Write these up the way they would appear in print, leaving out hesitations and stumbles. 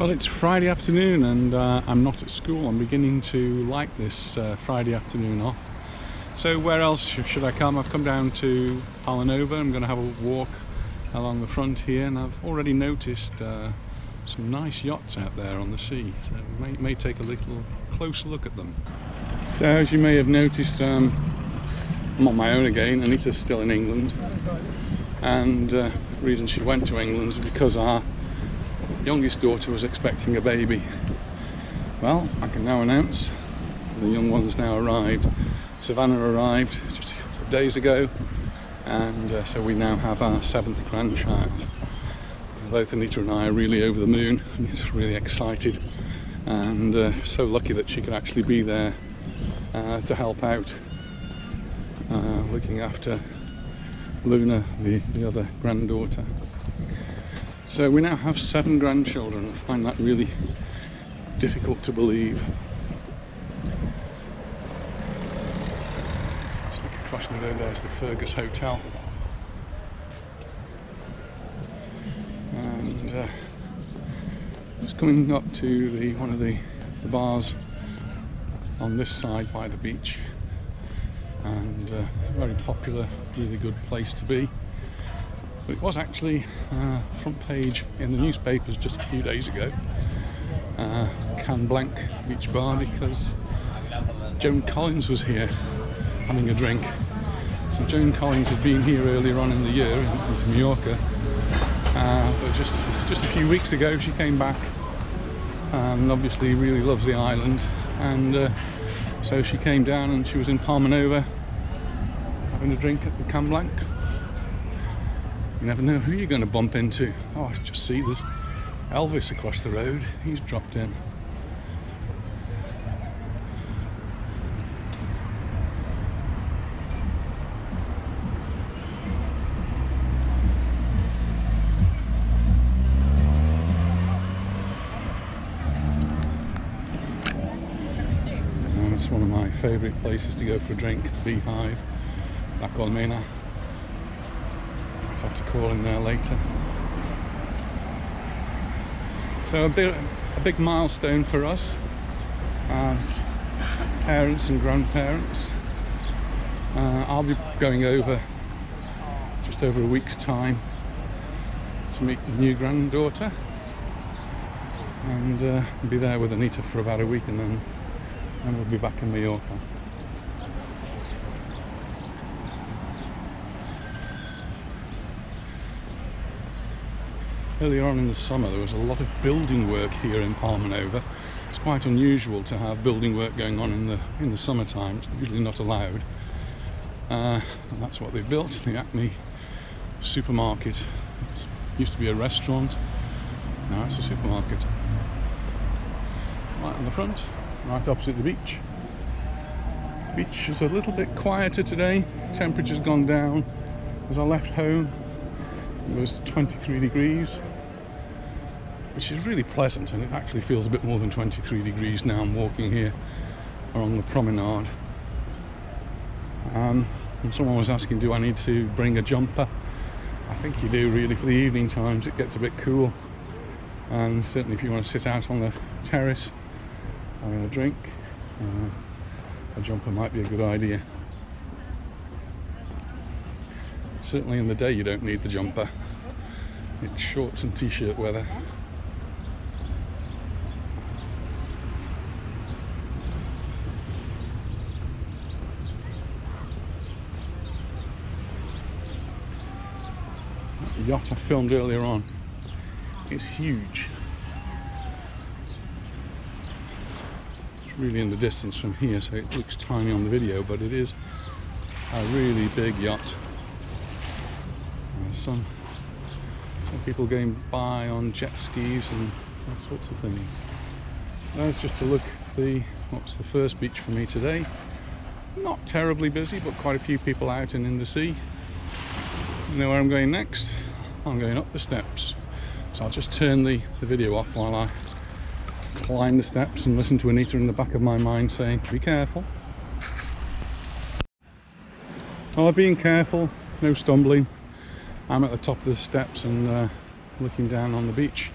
Well, it's Friday afternoon and I'm not at school. I'm beginning to like this Friday afternoon off. So where else should I come? I've come down to Palmanova. I'm going to have a walk along the front here, and I've already noticed some nice yachts out there on the sea. So we may take a little closer look at them. So as you may have noticed, I'm on my own again. Anita's still in England, and the reason she went to England is because our youngest daughter was expecting a baby. Well, I can now announce the young one's now arrived. Savannah arrived just a couple of days ago, and so we now have our 7th grandchild. Both Anita and I are really over the moon, and just really excited, and so lucky that she could actually be there to help out looking after Luna, the other granddaughter. So we now have 7 grandchildren. I find that really difficult to believe. Just look across the road, there's the Fergus Hotel. And just coming up to one of the bars on this side by the beach. And very popular, really good place to be. But it was actually front page in the newspapers just a few days ago, Can Blanc Beach Bar, because Joan Collins was here having a drink. So Joan Collins had been here earlier on in the year into Mallorca, but just a few weeks ago she came back, and obviously really loves the island, and so she came down and she was in Palmanova having a drink at the Can Blanc. You never know who you're going to bump into. Oh, I just see there's Elvis across the road. He's dropped in. And it's one of my favourite places to go for a drink, the Beehive, La Colmena. Have to call in there later. So a big milestone for us as parents and grandparents. I'll be going over just over a week's time to meet the new granddaughter, and be there with Anita for about a week, and then we'll be back in Mallorca. Earlier on in the summer there was a lot of building work here in Palmanova. It's quite unusual to have building work going on in the summertime. It's usually not allowed. And that's what they built, the Acme supermarket. It used to be a restaurant, now it's a supermarket. Right in the front, right opposite the beach. The beach is a little bit quieter today. Temperature's gone down. As I left home, it was 23 degrees, which is really pleasant, and it actually feels a bit more than 23 degrees now. I'm walking here along the Promenade, and someone was asking, do I need to bring a jumper? I think you do, really. For the evening times it gets a bit cool, and certainly if you want to sit out on the terrace having a drink, a jumper might be a good idea. Certainly in the day you don't need the jumper. It's shorts and t-shirt weather. The yacht I filmed earlier on is huge. It's really in the distance from here, so it looks tiny on the video, but it is a really big yacht. Some people going by on jet skis and all sorts of things. That's just a look at what's the first beach for me today. Not terribly busy, but quite a few people out and in the sea. You know where I'm going next? I'm going up the steps. So I'll just turn the video off while I climb the steps and listen to Anita in the back of my mind saying, be careful. Oh, being careful, no stumbling. I'm at the top of the steps and looking down on the beach.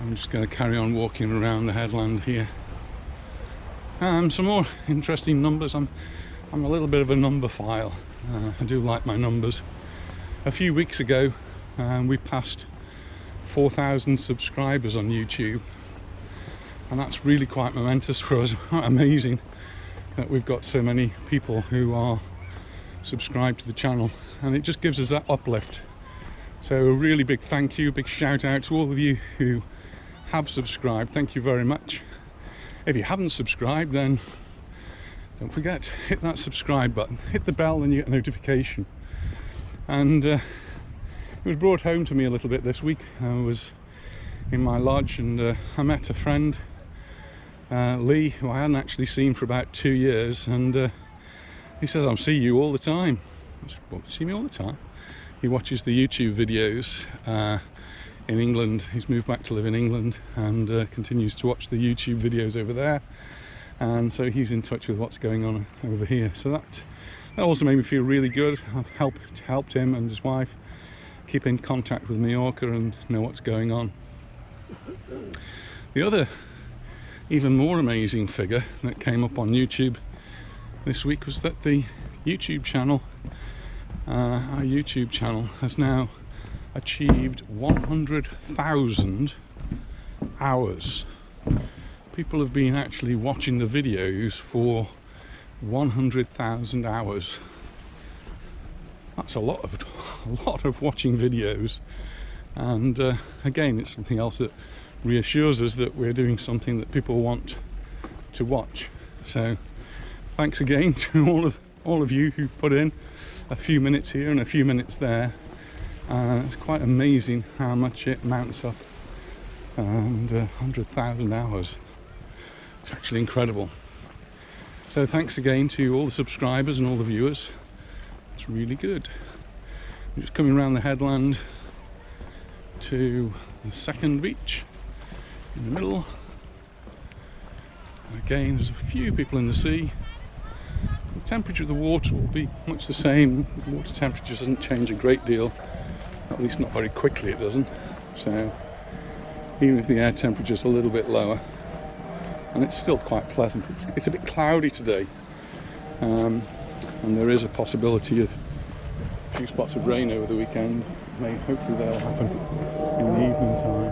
I'm just going to carry on walking around the headland here. Some more interesting numbers. I'm a little bit of a number file. I do like my numbers. A few weeks ago we passed 4,000 subscribers on YouTube, and that's really quite momentous for us. Amazing that we've got so many people who are subscribed to the channel, and it just gives us that uplift. So a really big thank you, big shout out to all of you who have subscribed. Thank you very much. If you haven't subscribed, then don't forget, hit that subscribe button, hit the bell, and you get a notification. And it was brought home to me a little bit this week. I was in my lodge and I met a friend, Lee, who I hadn't actually seen for about 2 years, and he says, "I see you all the time." I said, "Well, see me all the time?" He watches the YouTube videos in England. He's moved back to live in England and continues to watch the YouTube videos over there, and so he's in touch with what's going on over here. So that also made me feel really good. I've helped him and his wife keep in contact with Mallorca and know what's going on. The other even more amazing figure that came up on YouTube this week was that the YouTube channel, our YouTube channel, has now achieved 100,000 hours. People have been actually watching the videos for 100,000 hours. That's a lot of watching videos, and again, it's something else that reassures us that we're doing something that people want to watch. So thanks again to all of you who've put in a few minutes here and a few minutes there. It's quite amazing how much it mounts up, and 100,000 hours. It's actually incredible. So thanks again to all the subscribers and all the viewers. It's really good. I'm just coming around the headland to the second beach in the middle. Again, there's a few people in the sea. The temperature of the water will be much the same. The water temperature doesn't change a great deal, at least not very quickly it doesn't. So even if the air temperature is a little bit lower, and it's still quite pleasant. It's a bit cloudy today, and there is a possibility of a few spots of rain over the weekend. Hopefully they'll happen in the evening time.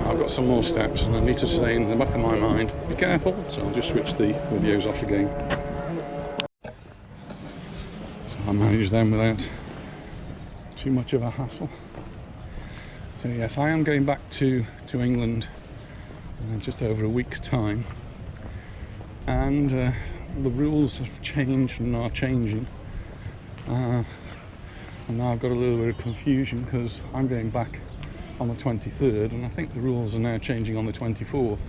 I've got some more steps and I need to stay in the back of my mind, be careful, so I'll just switch the videos off again. So I manage them without too much of a hassle. So yes, I am going back to England in just over a week's time, and the rules have changed and are changing, and now I've got a little bit of confusion because I'm going back on the 23rd, and I think the rules are now changing on the 24th.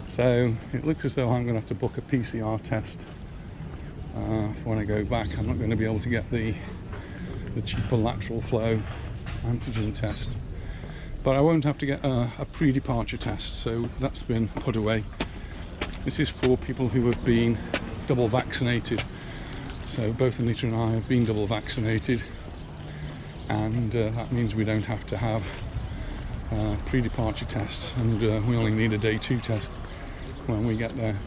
So it looks as though I'm going to have to book a PCR test for when I go back. I'm not going to be able to get the cheaper lateral flow antigen test, but I won't have to get a pre-departure test, so that's been put away. This is for people who have been double vaccinated, so both Anita and I have been double vaccinated, and that means we don't have to have pre-departure tests, and we only need a day 2 test when we get there.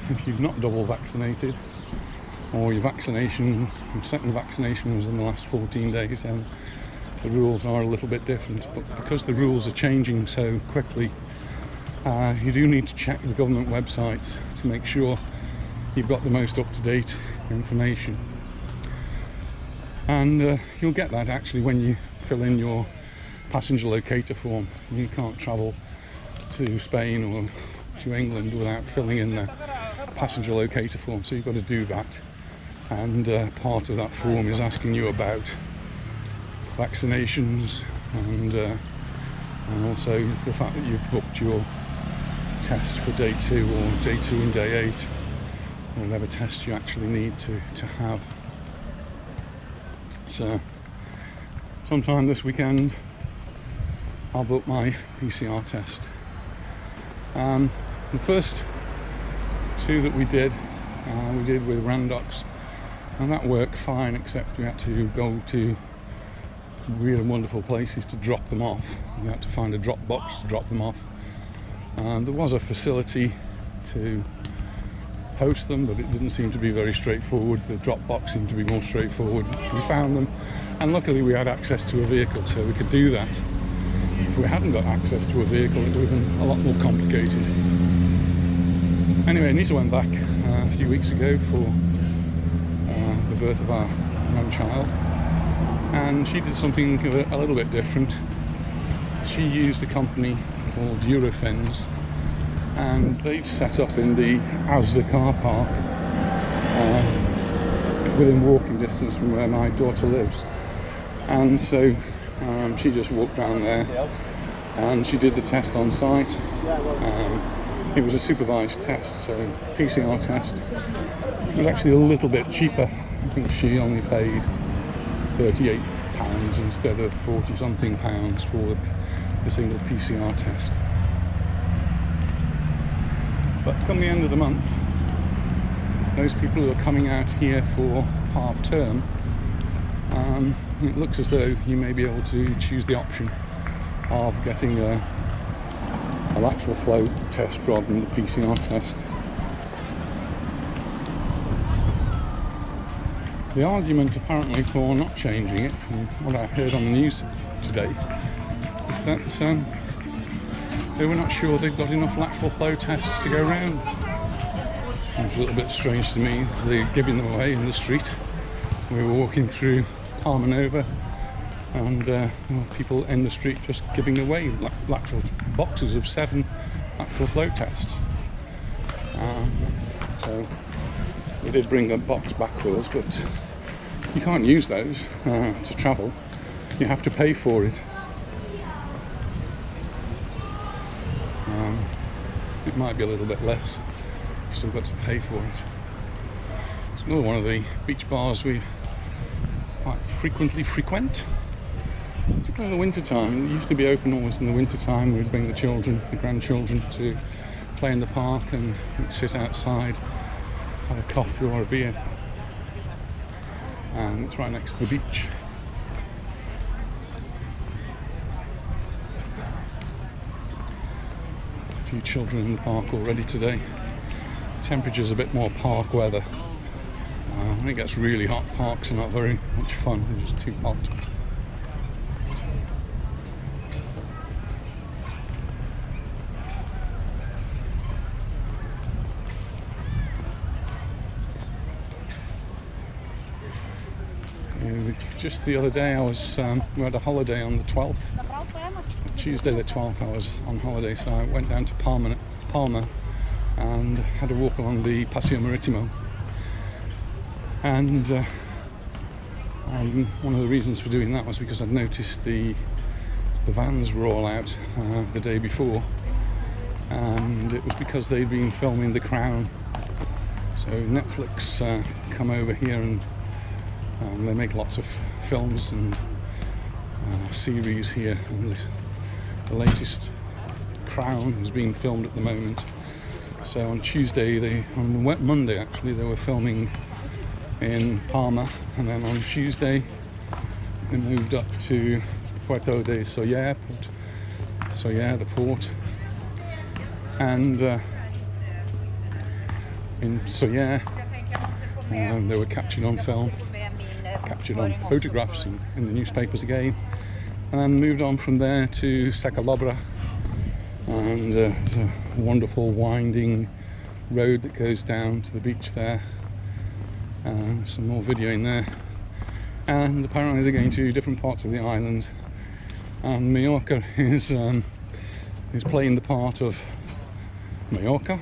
If you've not double vaccinated, or your second vaccination was in the last 14 days, then the rules are a little bit different. But because the rules are changing so quickly, you do need to check the government websites to make sure you've got the most up-to-date information. And you'll get that actually when you fill in your passenger locator form. You can't travel to Spain or to England without filling in the passenger locator form, so you've got to do that. And part of that form is asking you about vaccinations and also the fact that you've booked your test for day 2 or day 2 and day 8, or whatever test you actually need to have. So sometime this weekend I'll book my PCR test. The first 2 that we did we did with Randox, and that worked fine, except we had to go to weird and wonderful places to drop them off. You had to find a drop box to drop them off. There was a facility to post them, but it didn't seem to be very straightforward. The drop box seemed to be more straightforward. We found them, and luckily we had access to a vehicle, so we could do that. If we hadn't got access to a vehicle, it would have been a lot more complicated. Anyway, Anita went back a few weeks ago for the birth of our grandchild, and she did something a little bit different. She used a company called Eurofins, and they'd set up in the Asda car park within walking distance from where my daughter lives. And so she just walked around there and she did the test on site. It was a supervised test, so PCR test. It was actually a little bit cheaper. I think she only paid £38 instead of 40 something pounds for the single PCR test. But come the end of the month, those people who are coming out here for half term, it looks as though you may be able to choose the option of getting a lateral flow test rather than the PCR test. The argument apparently for not changing it, from what I heard on the news today, is that they were not sure they've got enough lateral flow tests to go around. Seems a little bit strange to me, because they're giving them away in the street. We were walking through Palmanova, and there were people in the street just giving away lateral boxes of 7 lateral flow tests. So we did bring a box back with us, but you can't use those to travel. You have to pay for it. It might be a little bit less. You've still got to pay for it. It's another one of the beach bars we quite frequently frequent, particularly in the winter time. It used to be open always in the winter time. We'd bring the grandchildren to play in the park, and we'd sit outside, have a coffee or a beer, and it's right next to the beach. There's a few children in the park already today. Temperature's a bit more park weather. When it gets really hot, parks are not very much fun. They're just too hot. Just the other day, we had a holiday on the 12th. Tuesday the 12th, I was on holiday, so I went down to Palma and had a walk along the Paseo Maritimo. And one of the reasons for doing that was because I'd noticed the vans were all out the day before, and it was because they'd been filming The Crown. So Netflix come over here, and they make lots of films and series here, and the latest Crown is being filmed at the moment. So on Monday actually, they were filming in Palma, and then on Tuesday they moved up to Puerto de Soller, the port, and in Soller they were captured on film, captured on photographs in the newspapers again, and moved on from there to Secalobra, and there's a wonderful winding road that goes down to the beach there. Some more video in there, and apparently they're going to different parts of the island, and Mallorca is playing the part of Mallorca,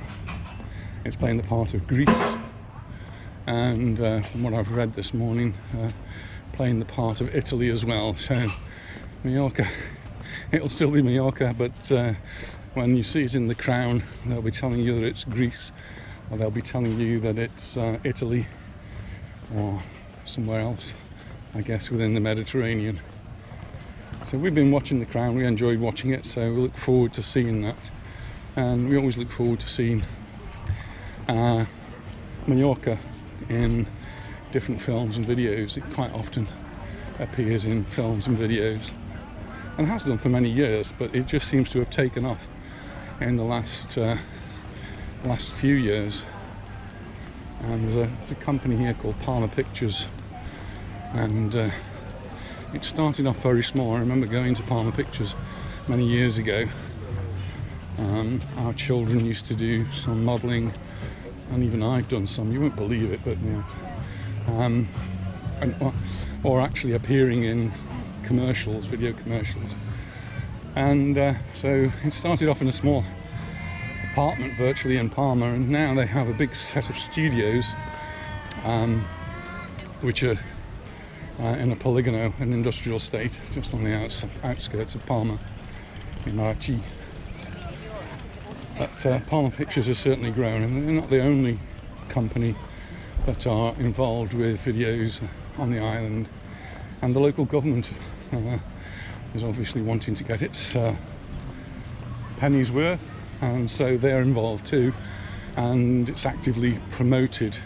it's playing the part of Greece, and from what I've read this morning, playing the part of Italy as well. So Mallorca, it'll still be Mallorca, but when you see it in The Crown, they'll be telling you that it's Greece, or they'll be telling you that it's Italy, or somewhere else, I guess, within the Mediterranean. So we've been watching The Crown, we enjoyed watching it, so we look forward to seeing that. And we always look forward to seeing Mallorca in different films and videos. It quite often appears in films and videos, and has done for many years, but it just seems to have taken off in the last few years. And there's a company here called Palma Pictures, and it started off very small. I remember going to Palma Pictures many years ago. Our children used to do some modelling, and even I've done some. You won't believe it, but you know, or actually appearing in commercials, video commercials. And so it started off in a small apartment virtually in Palma, and now they have a big set of studios which are in a polygono, an industrial estate just on the outskirts of Palma in Majorca. But Palma Pictures has certainly grown, and they're not the only company that are involved with videos on the island, and the local government is obviously wanting to get its penny's worth, and so they're involved too, and it's actively promoted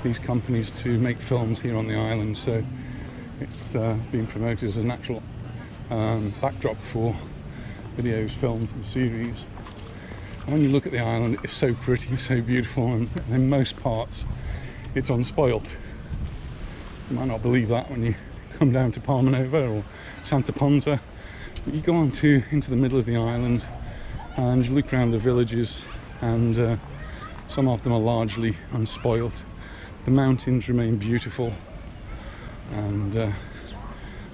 these companies to make films here on the island. So it's being promoted as a natural backdrop for videos, films and series. And when you look at the island, it's so pretty, so beautiful, and in most parts it's unspoilt. You might not believe that when you come down to Palmanova or Santa Ponsa, but you go into the middle of the island and you look around the villages, and some of them are largely unspoilt. The mountains remain beautiful, and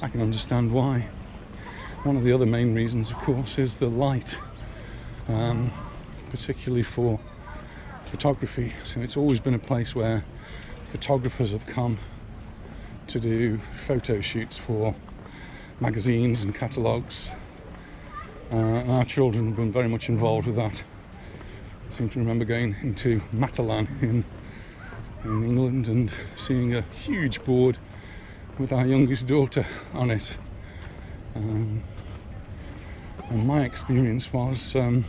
I can understand why. One of the other main reasons, of course, is the light, particularly for photography. So it's always been a place where photographers have come to do photo shoots for magazines and catalogues. Our children have been very much involved with that. I seem to remember going into Matalan in England and seeing a huge board with our youngest daughter on it. And my experience was I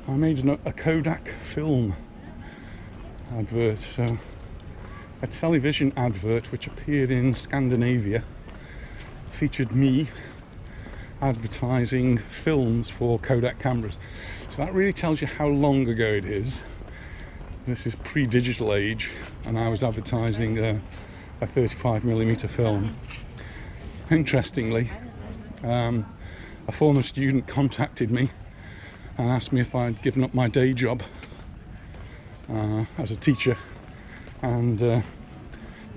made a Kodak film advert, so a television advert which appeared in Scandinavia, featured me advertising films for Kodak cameras. So that really tells you how long ago it is. This is pre-digital age, and I was advertising a 35mm film. Interestingly, a former student contacted me and asked me if I'd given up my day job as a teacher and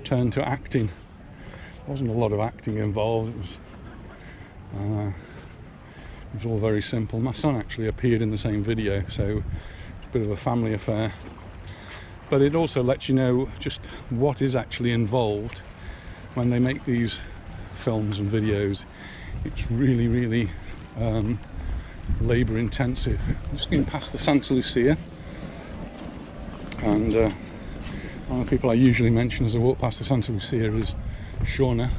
turned to acting. There wasn't a lot of acting involved. It was all very simple. My son actually appeared in the same video, so it's a bit of a family affair. But it also lets you know just what is actually involved when they make these films and videos. It's really, really labour intensive. I'm just going past the Santa Lucia, and one of the people I usually mention as I walk past the Santa Lucia is Shauna.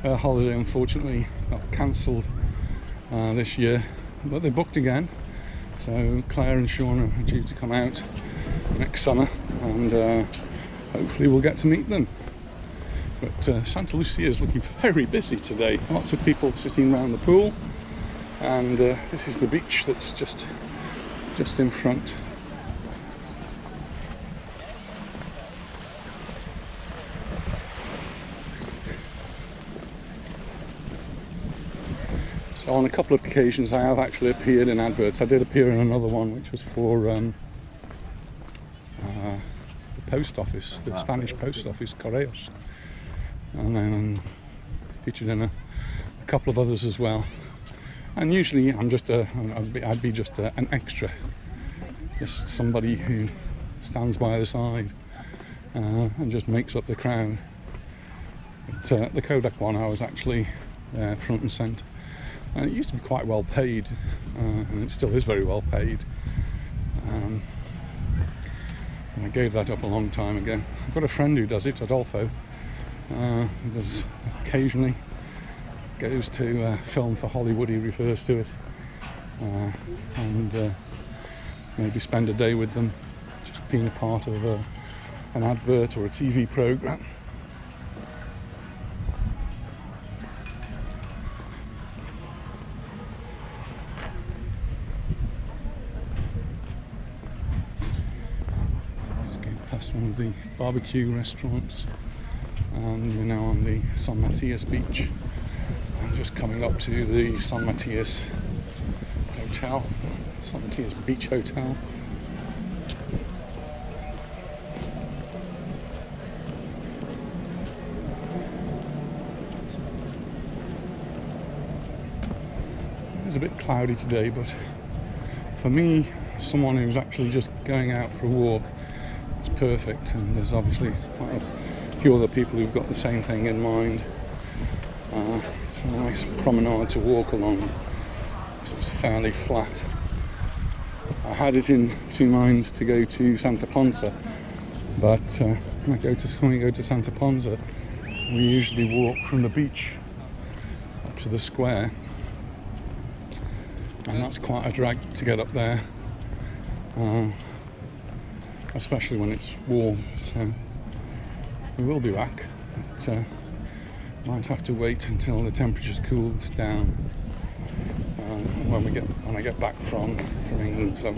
Her holiday unfortunately got cancelled this year, but they booked again. So Claire and Shauna are due to come out next summer, and hopefully we'll get to meet them. But Santa Lucia is looking very busy today. Lots of people sitting around the pool, and this is the beach that's just in front. So on a couple of occasions I have actually appeared in adverts. I did appear in another one which was for the post office, the Spanish post office, Correos. And then featured in a couple of others as well. And usually I'd be just an extra, just somebody who stands by the side and just makes up the crowd. But the Kodak one, I was actually front and centre. And it used to be quite well paid, and it still is very well paid. And I gave that up a long time ago. I've got a friend who does it, Adolfo. He does occasionally, goes to film for Hollywood, he refers to it. And maybe spend a day with them, just being a part of an advert or a TV program. Just getting past one of the barbecue restaurants, and we're now on the San Matias beach. I'm just coming up to the San Matias Hotel, San Matias Beach Hotel. It's a bit cloudy today, but for me, someone who's actually just going out for a walk, it's perfect. And there's obviously quite a few other people who've got the same thing in mind. It's a nice promenade to walk along. It's fairly flat. I had it in two minds to go to Santa Ponsa, but when we go to Santa Ponsa, we usually walk from the beach up to the square, and that's quite a drag to get up there, especially when it's warm. So we will be back, but might have to wait until the temperature's cooled down when I get back from England. So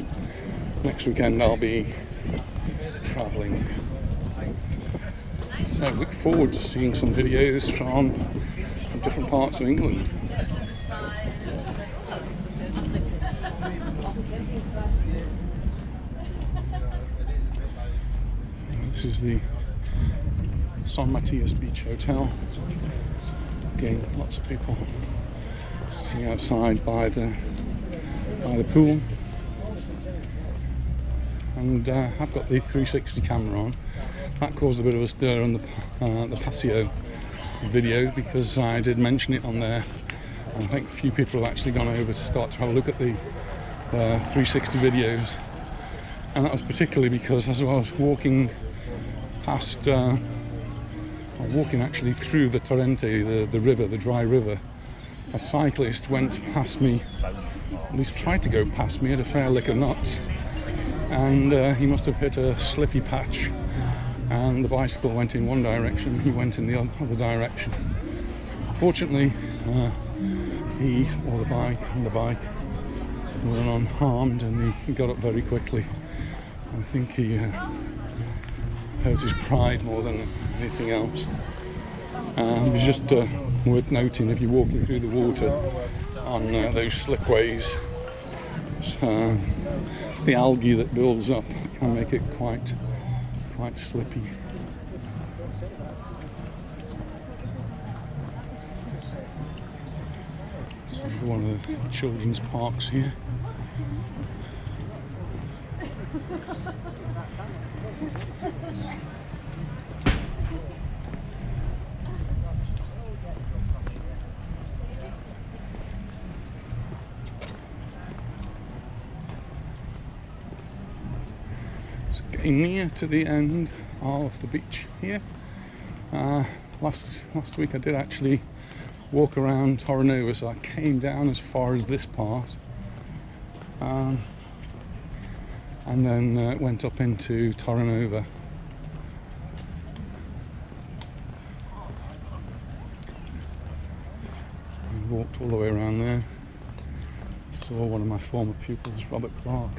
next weekend I'll be travelling. So I look forward to seeing some videos from different parts of England. This is the San Matias Beach Hotel. Again, lots of people sitting outside by the pool, and I've got the 360 camera on. That caused a bit of a stir on the Paseo video, because I did mention it on there, and I think a few people have actually gone over to start to have a look at the 360 videos, and that was particularly because as I was walking past, walking actually through the Torrente, the river, the dry river, a cyclist went past me, at least tried to go past me at a fair lick of knots, and he must have hit a slippy patch, and the bicycle went in one direction, he went in the other direction. Fortunately, he or the bike were unharmed, and he got up very quickly. I think he hurt his pride more than anything else. It was just worth noting, if you're walking through the water on those slipways, the algae that builds up can make it quite slippy. So one of the children's parks here. Getting near to the end of the beach here. Last week I did actually walk around Torrenova, so I came down as far as this part, and then went up into Torrenova. And walked all the way around there. Saw one of my former pupils, Robert Clark.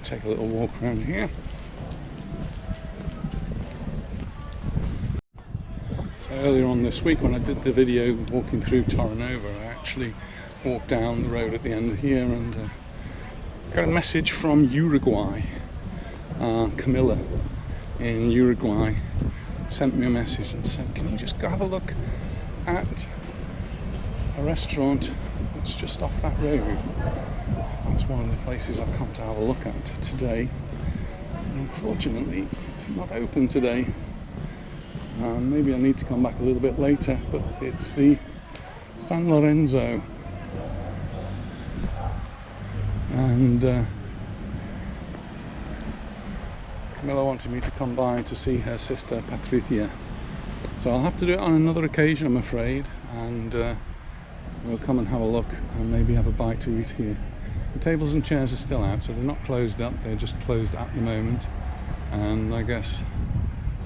Take a little walk around here. Earlier on this week, when I did the video walking through Torrenova, I actually walked down the road at the end of here and got a message from Uruguay. Camilla in Uruguay sent me a message and said, can you just go have a look at a restaurant that's just off that road? That's one of the places I've come to have a look at today. And unfortunately, it's not open today. Maybe I need to come back a little bit later, but it's the San Lorenzo, and Camilla wanted me to come by to see her sister Patricia, so I'll have to do it on another occasion, I'm afraid, and we'll come and have a look and maybe have a bite to eat here. The tables and chairs are still out, so they're not closed up, they're just closed at the moment, and I guess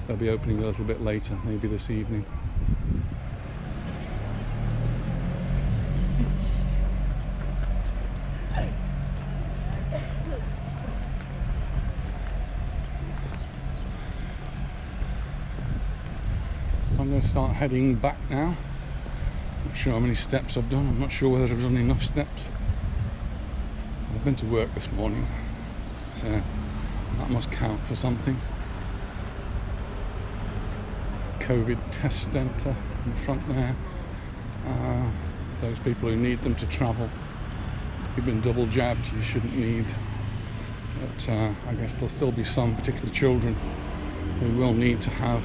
they'll be opening a little bit later, maybe this evening. I'm going to start heading back now. Not sure how many steps I've done, I'm not sure whether I've done enough steps. I've been to work this morning, so that must count for something. COVID test centre in front there. Those people who need them to travel. If you've been double jabbed, you shouldn't need. But I guess there'll still be some, particular children, who will need to have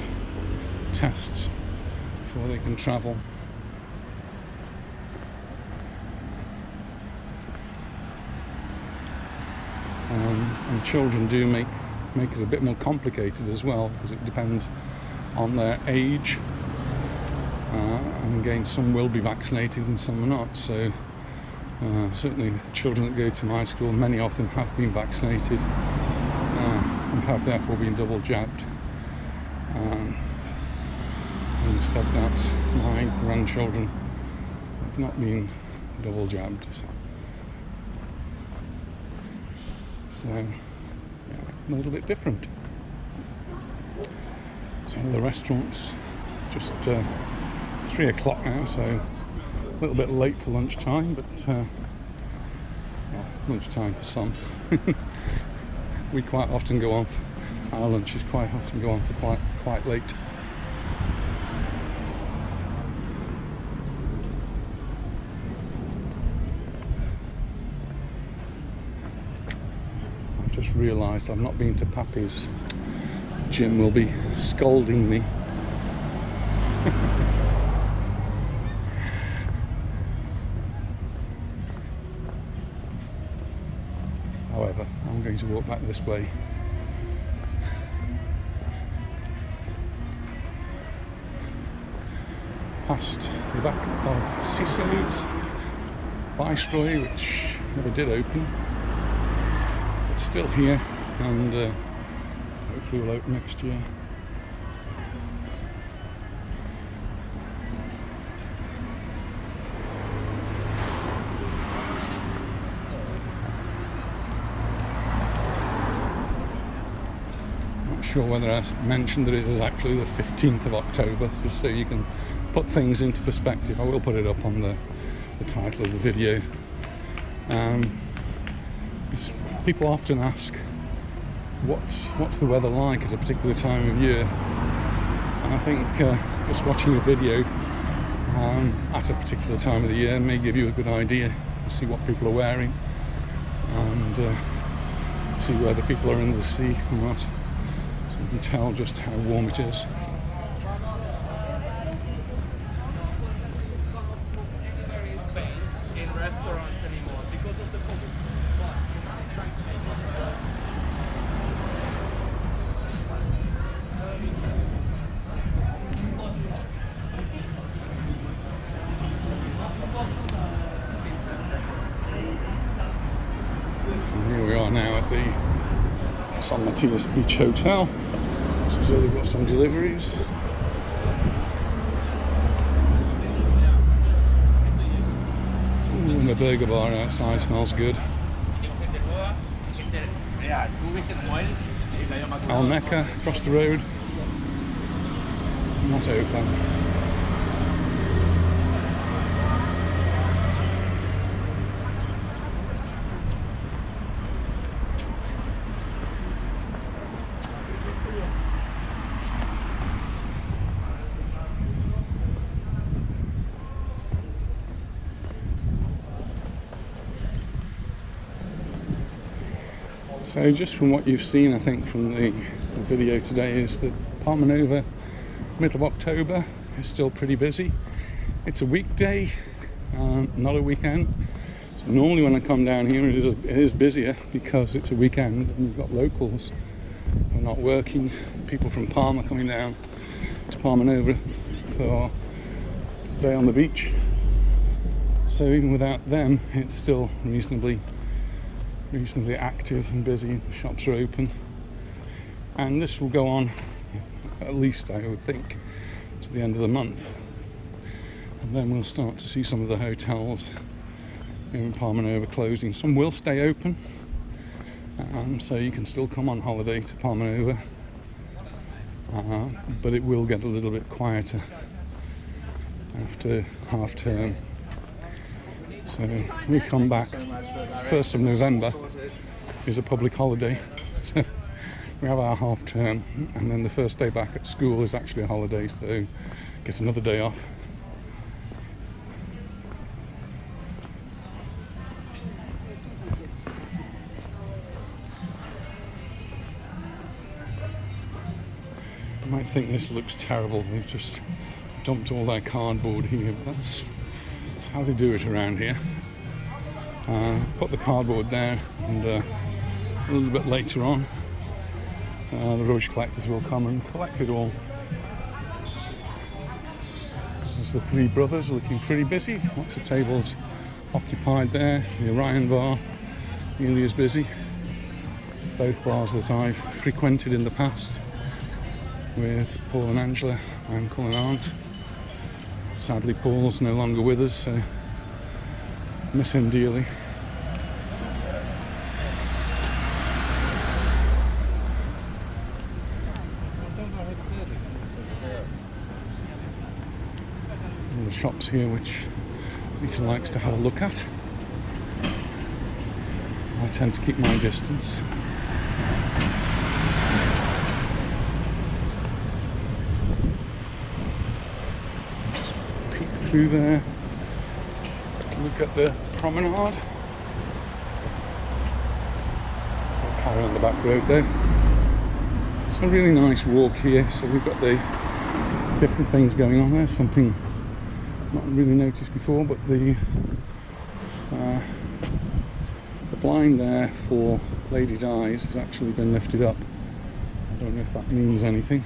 tests before they can travel. And children do make it a bit more complicated as well, because it depends on their age, and again, some will be vaccinated and some are not, so certainly the children that go to my school, many of them have been vaccinated and have therefore been double jabbed. And said that my grandchildren have not been double jabbed, so yeah, a little bit different. So the restaurant's just 3 o'clock now, so a little bit late for lunchtime, but well, lunchtime for some. We quite often go on, our lunches quite often go on for quite late. I've just realised I've not been to Pappy's. Jim will be scolding me. However, I'm going to walk back this way. Past the back of Cicely's Viceroy, which never did open. It's still here, and hopefully will open next year. Not sure whether I mentioned that it is actually the 15th of October, just so you can put things into perspective. I will put it up on the title of the video. People often ask, what's the weather like at a particular time of year? And I think just watching a video at a particular time of the year may give you a good idea to see what people are wearing, and see whether people are in the sea or not, so you can tell just how warm it is. Here we are now at the San Matias Beach Hotel. So they've got some deliveries. And the burger bar outside smells good. Al Mecca across the road, not open. So just from what you've seen, I think, from the video today, is that Palmanova middle of October. It's still pretty busy. It's a weekday, not a weekend. So normally when I come down here it is busier because it's a weekend and you've got locals who are not working, people from Palma coming down to Palmanova for a day on the beach. So even without them, it's still reasonably active and busy. The shops are open, and this will go on at least, I would think, to the end of the month, and then we'll start to see some of the hotels here in Palmanova closing. Some will stay open, so you can still come on holiday to Palmanova, but it will get a little bit quieter after half term. So we come back 1st of November is a public holiday, so we have our half term, and then the first day back at school is actually a holiday, so get another day off. You might think this looks terrible, they've just dumped all their cardboard here, but that's how they do it around here. Put the cardboard there, and a little bit later on the rubbish collectors will come and collect it all. There's the three brothers looking pretty busy, lots of tables occupied there. The Orion bar nearly as busy. Both bars that I've frequented in the past with Paul and Angela, uncle and aunt. Sadly Paul's no longer with us, so miss him dearly. All the shops here which Peter likes to have a look at. I tend to keep my distance. Through there, look at the promenade. I'll carry on the back road though. It's a really nice walk here, so we've got the different things going on there, something not really noticed before, but the blind there for Lady Di's has actually been lifted up. I don't know if that means anything.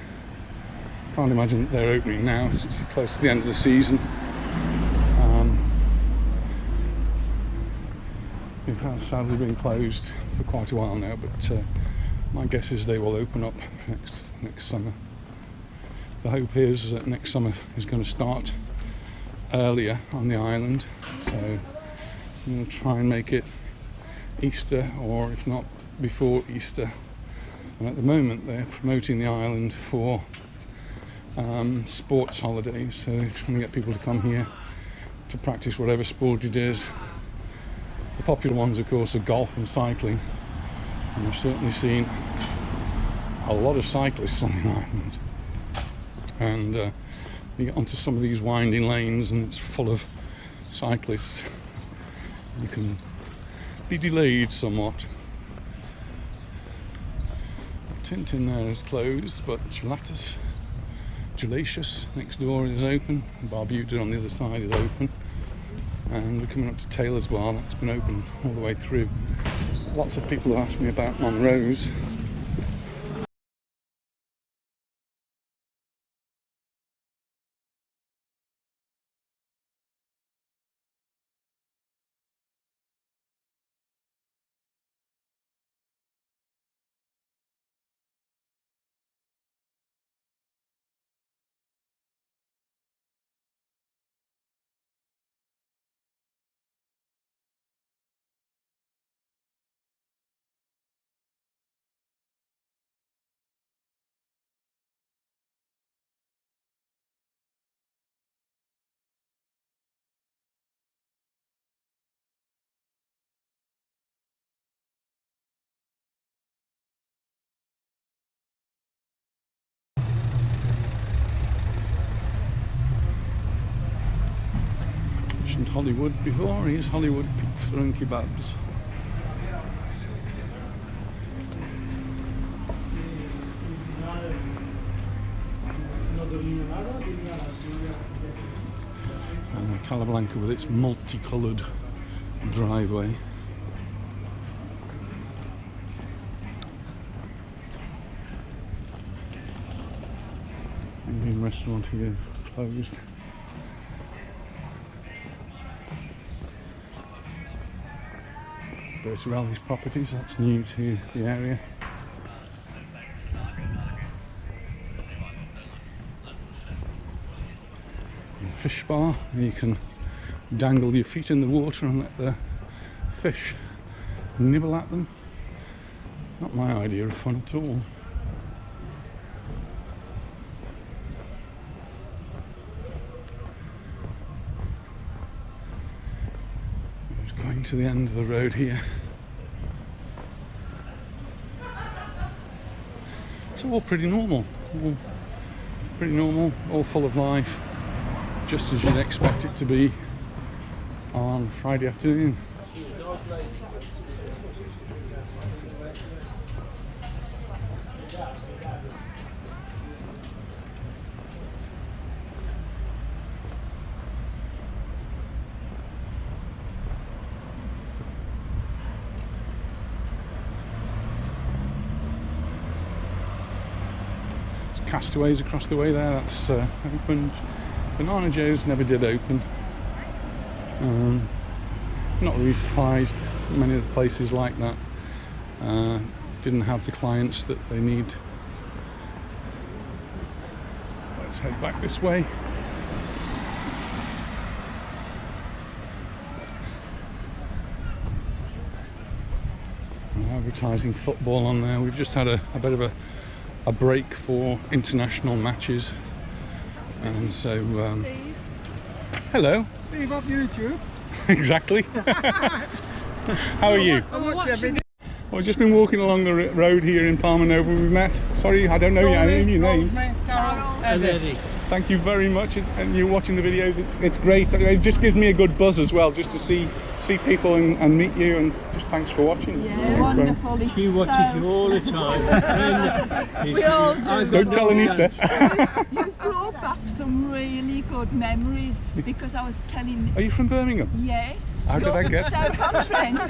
Can't imagine that they're opening now, it's too close to the end of the season. It has sadly been closed for quite a while now, but my guess is they will open up next summer. The hope is that next summer is going to start earlier on the island, so we'll try and make it Easter, or if not before Easter. And at the moment they're promoting the island for sports holidays, so trying to get people to come here to practice whatever sport it is. The popular ones, of course, are golf and cycling, and I've certainly seen a lot of cyclists on the island. And you get onto some of these winding lanes and it's full of cyclists. You can be delayed somewhat. Tintin there is closed, but Gelatius next door is open. Barbuda on the other side is open. And we're coming up to Taylor's Bar, that's been open all the way through. Lots of people have asked me about Monroe's. Hollywood before, here's Hollywood Pizza and Kebabs. Calablanca with its multicoloured driveway. Indian restaurant here closed. Bertarelli's properties, that's new to the area. And a fish bar, you can dangle your feet in the water and let the fish nibble at them. Not my idea of fun at all. Just going to the end of the road here. It's all pretty normal. All full of life, just as you'd expect it to be on Friday afternoon. Castaways across the way there, that's opened. Banana Joe's never did open. Not really surprised. Many of the places like that didn't have the clients that they need. So let's head back this way. Advertising football on there. We've just had a bit of a break for international matches, and so Steve. Hello. Steve off YouTube. Exactly. How are you? I've just been walking along the road here in Palmanova. We met. Sorry, I don't know your name. Eddie. Thank you very much. And you're watching the videos. It's great. It just gives me a good buzz as well, just to see people and meet you. And just thanks for watching. Yeah, wonderful. He watches you all the time. We all do. Don't tell Anita. You've brought back some really good memories, because I was telling. Are you from Birmingham? Yes. How did I guess? So on Trent,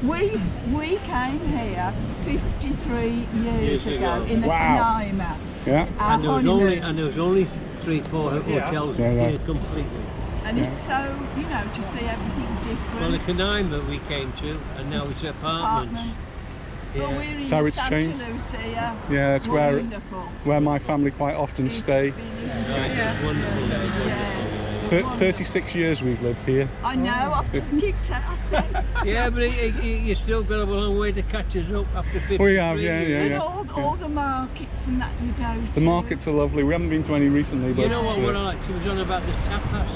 we came here 53 years ago in the Canaima. Yeah. And there was only 3-4 hotels here completely. And it's so, to see everything different. Well, the Canaima we came to, and now it's apartments. But we're in So it's Santa changed. Lucia. Yeah, that's where my family quite often stay. Yeah. Wonderful. Yeah. 36 years we've lived here. I know, I've just kicked it, I said. Yeah, but you still got a long way to catch us up after 50 We have, yeah. And all the markets and that you go to. The markets are lovely. We haven't been to any recently, but You know what I like? She was on about the tapas.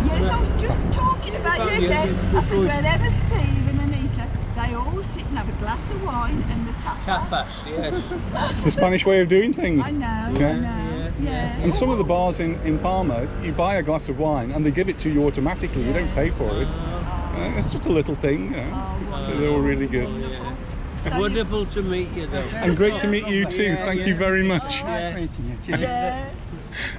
Yes, I was just talking about you again. I said, wherever Steve and Anita, they all sit and have a glass of wine and the tapas. Tapas, yes. it's the Spanish way of doing things. I know, yeah. And some of the bars in Palma, you buy a glass of wine and they give it to you automatically. You don't pay for it. It's just a little thing. They're all really good. So Wonderful to meet you, though. And great to meet you too. Thank you very much. Nice meeting you. Yeah.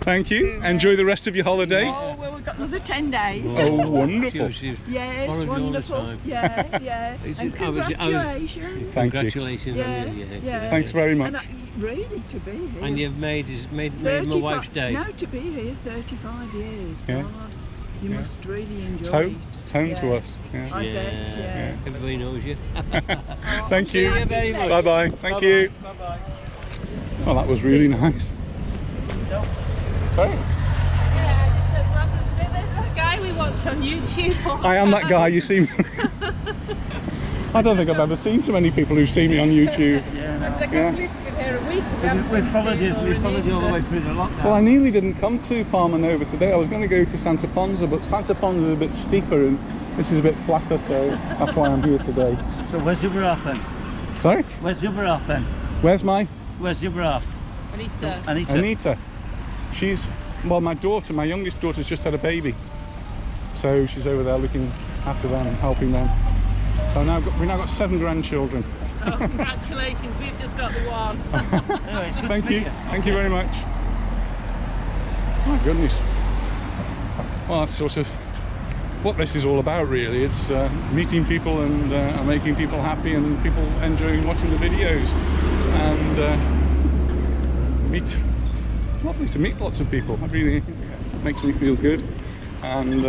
Thank you. Enjoy the rest of your holiday. Oh, well, we've got another 10 days. Oh, wonderful. Yes, Followed you all the wonderful. time. Yeah. And congratulations. Thank you. Congratulations on you. Yeah. Thanks very much. And really, to be here. And you've made my wife's day. No, to be here 35 years. Yeah. God, you must really enjoy it. It's home to us. Yeah. I bet, yeah. Everybody knows you. Thank you. Thank you very much. Bye-bye. Thank you. Bye-bye. Well, that was really nice. Sorry? Yeah, I just said, there's a guy we watch on YouTube. I am that guy, you see me. I don't think I've ever seen so many people who've seen me on YouTube. I've been here a week. We followed you all the way through the lockdown. Well, I nearly didn't come to Palmanova today. I was going to go to Santa Ponsa, but Santa Ponsa is a bit steeper and this is a bit flatter, so that's why I'm here today. So where's your bra then? Sorry? Where's your bra then? Where's your bra? Anita? She's, well, my youngest daughter's just had a baby. So she's over there looking after them and helping them. So we've now got 7 grandchildren. Oh, congratulations, we've just got the one. Anyway, it's good Thank to you. meet Thank you very much. My goodness. Well, that's sort of what this is all about, really. It's meeting people and making people happy, and people enjoying watching the videos, and lovely to meet lots of people. It really makes me feel good, and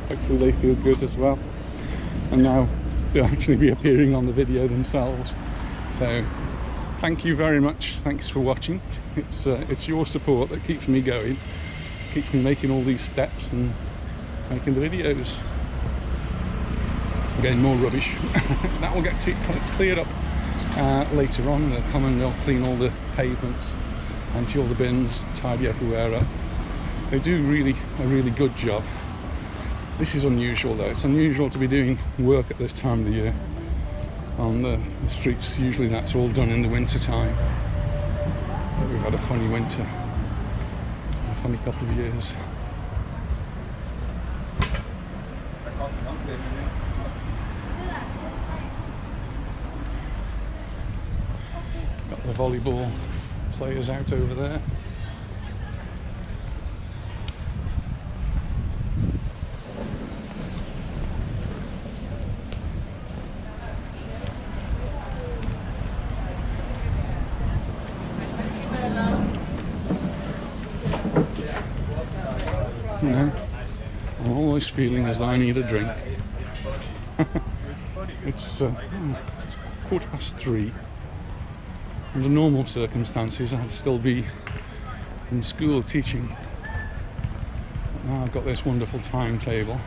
hopefully they feel good as well. And now they'll actually be appearing on the video themselves. So thank you very much. Thanks for watching. It's your support that keeps me going, keeps me making all these steps and making the videos. Again, more rubbish. That will get cleared up later on. They'll come and they'll clean all the pavements, empty all the bins, tidy everywhere up. They do a really good job. This is unusual though. It's unusual to be doing work at this time of the year on the streets. Usually that's all done in the winter time. But we've had a funny winter, a funny couple of years. Got the volleyball players out over there. You know, I'm always feeling as I need a drink. It's 3:15. Under normal circumstances I'd still be in school teaching. But now I've got this wonderful timetable.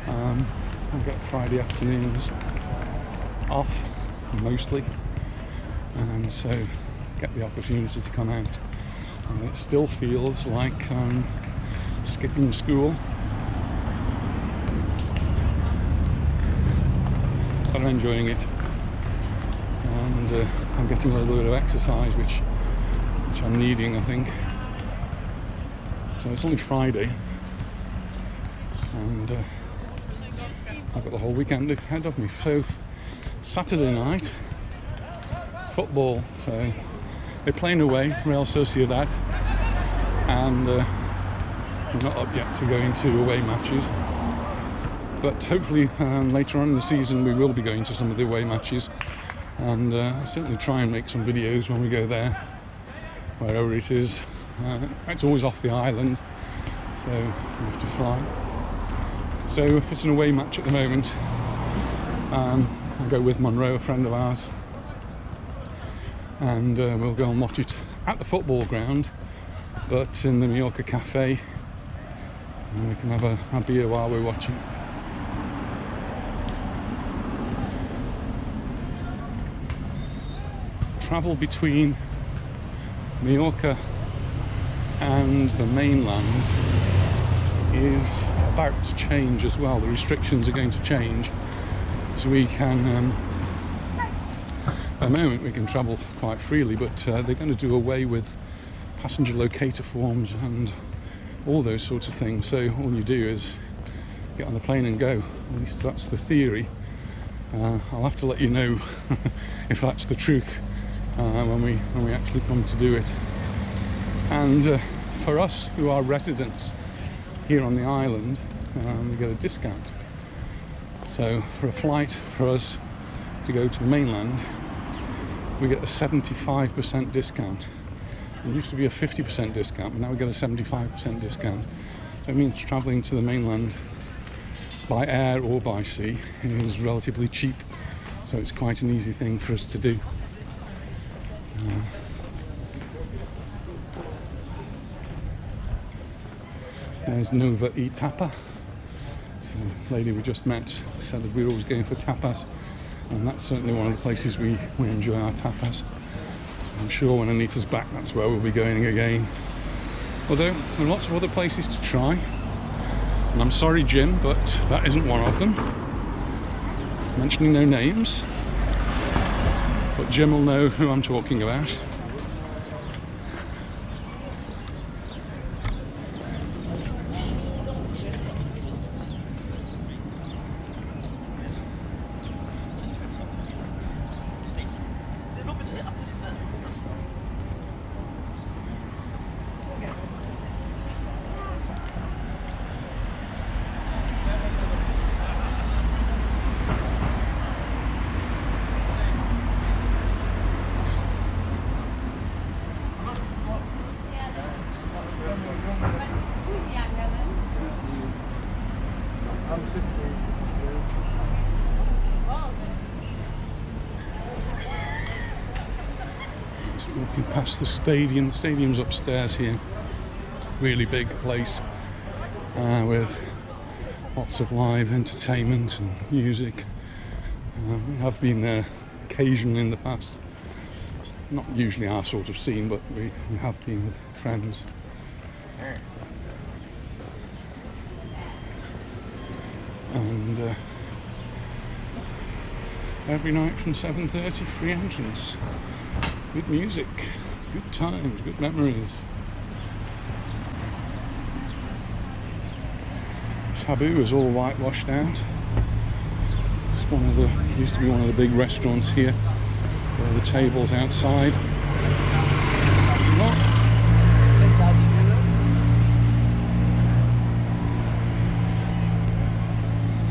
I've got Friday afternoons off mostly, and so get the opportunity to come out. And it still feels like skipping school, but I'm enjoying it, and I'm getting a little bit of exercise which I'm needing, I think. So it's only Friday, and I've got the whole weekend ahead of me. So Saturday night football, so they're playing away, Real Sociedad, and we're not up yet to going to away matches, but hopefully later on in the season we will be going to some of the away matches, and I'll certainly try and make some videos when we go there, wherever it is. It's always off the island, so we have to fly. So if it's an away match at the moment, I'll go with Monroe, a friend of ours, and we'll go and watch it at the football ground, but in the Mallorca cafe, and we can have a beer while we're watching. Travel between Mallorca and the mainland is about to change as well. The restrictions are going to change, so we can at the moment we can travel quite freely, but they're going to do away with passenger locator forms and all those sorts of things. So all you do is get on the plane and go. At least that's the theory. I'll have to let you know if that's the truth when we actually come to do it. And for us who are residents here on the island, we get a discount. So for a flight for us to go to the mainland, we get a 75% discount. It used to be a 50% discount, but now we get a 75% discount. So it means travelling to the mainland by air or by sea is relatively cheap, so it's quite an easy thing for us to do. There's Nova e Tapa. So the lady we just met said that we're always going for tapas, and that's certainly one of the places we enjoy our tapas. I'm sure when Anita's back, that's where we'll be going again. Although there are lots of other places to try, and I'm sorry Jim, but that isn't one of them. Mentioning no names, but Jim will know who I'm talking about. Just walking past the stadium. The stadium's upstairs here. Really big place with lots of live entertainment and music. We have been there occasionally in the past. It's not usually our sort of scene, but we have been with friends. And every night from 7:30, free entrance. Good music, good times, good memories. Taboo is all whitewashed out. It's used to be one of the big restaurants here. There are the tables outside.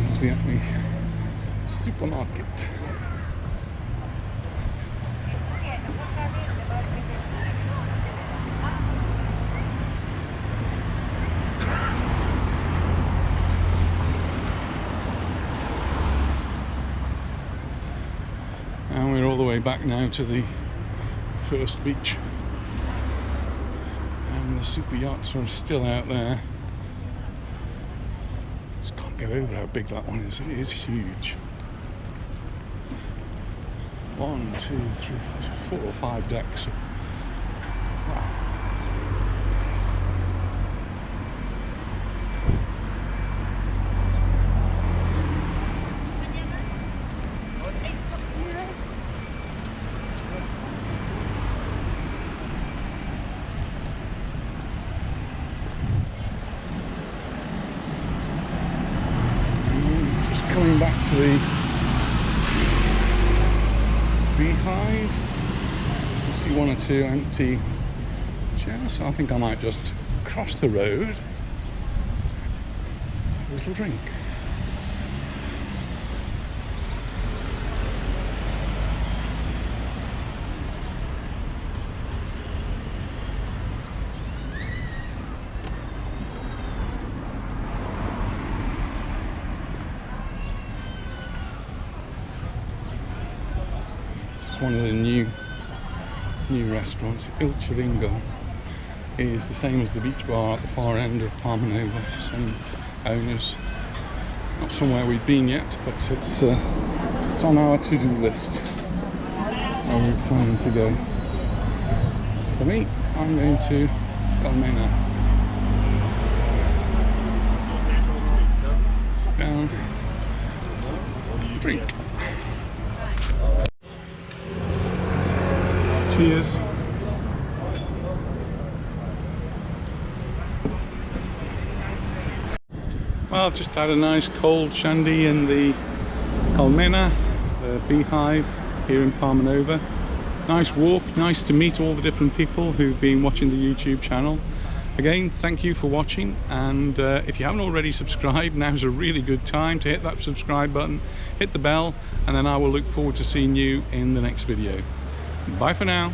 There's the Acme supermarket. And we're all the way back now to the first beach, and the super yachts are still out there. Just can't get over how big that one is. It is huge. 1, 2, 3, 4 or 5 decks. Wow. Coming back to the Beehive, you see 1 or 2 empty chairs, so I think I might just cross the road, have a little drink. One of the new restaurants, Il Chiringo, is the same as the beach bar at the far end of Palmanova. Same owners. Not somewhere we've been yet, but it's on our to-do list. Where we're planning to go. For me, I'm going to Palmanova. Sit down, drink. Cheers. Well, I've just had a nice cold shandy in the Palmanova, the Beehive here in Palmanova. Nice walk, nice to meet all the different people who've been watching the YouTube channel. Again, thank you for watching, and if you haven't already subscribed, now's a really good time to hit that subscribe button, hit the bell, and then I will look forward to seeing you in the next video. Bye for now.